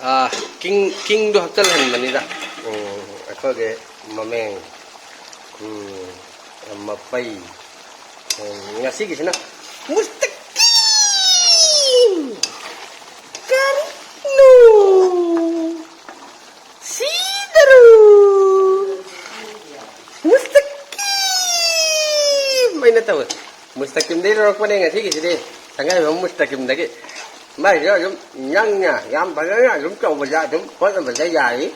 king do hakal han manida akoge mameng mapai ngasi gisna mustaqim karno sidaru mustaqim maina tahu mustaqim dei rok pane ngasi gisde sangai mustaqim dagi mai đó chúng nhăn nha gam phải cái chúng trồng vào da chúng có mình sẽ dài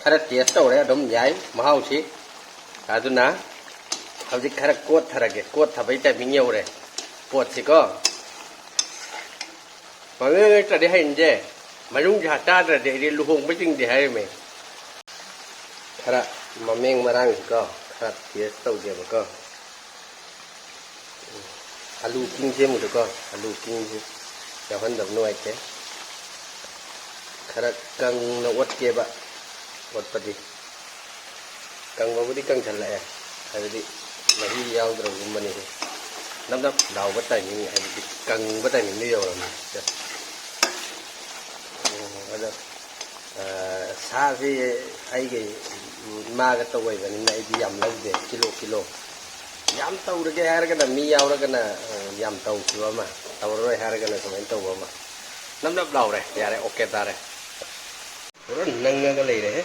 khai ra tiệt tàu đấy đúng dài mà hao xí tôi ná hao chỉ khai ra cốt thà với trái mình nhiều đấy cốt thì có mà người ta đi hành chứ mà chúng ta ta là để đi lưu hồng với chính để hay mày khai ra mà mình mà đang có khai ra tiệt tàu gì mà có alu kinh thêm một có alu kinh cho hắn được nuôi chứ khá căng nó quất kia bạn quất bật đi căng vào đi căng thật lẹ hay đi mà đi giao rồi mình này nắm đầu bắt tay những hay đi căng bắt tay những nhiều rồi bây xa thì ai cái ma cái tàu vậy này đi dầm lâu về kilo giảm tàu được cái hai cái là mi giao đó cái là giảm tàu chưa mà tàu rồi hai cái là còn tàu mà nắm đầu này giờ đây ok ta đây rất nâng cái lì đấy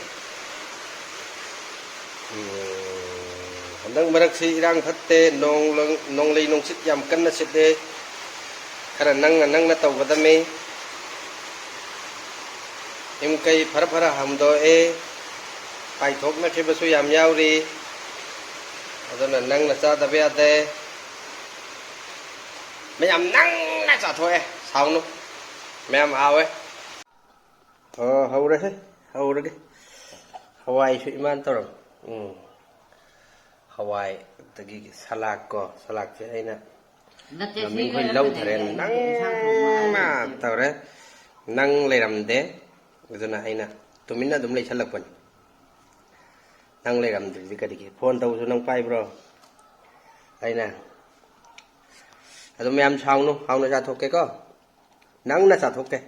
đang bật xì đang thắt tê nong lì nong xịt giảm cân nó xịt đi cái là nâng nó tàu vào tâm mi em cây phara hầm đôi e phải thốt nó khi bớt suy giảm nhau đi đó là nâng là sao ta biết thế mấy em nâng là sao thôi sao nó mấy em ao ấy hầu đấy cái Hawaii suy man tao rồi Hawaii tự cái salad chứ ấy nè là mình hơi lâu thời gian nâng mà tao đấy nâng lấy làm thế rồi là hay nè tụi mình là đúng lấy salad quần nâng lấy làm gì cái gì phone tao số nâng pay bro đây nè tụi em xong luôn không nó ra thuộc cái có nắng nó ra thuộc cái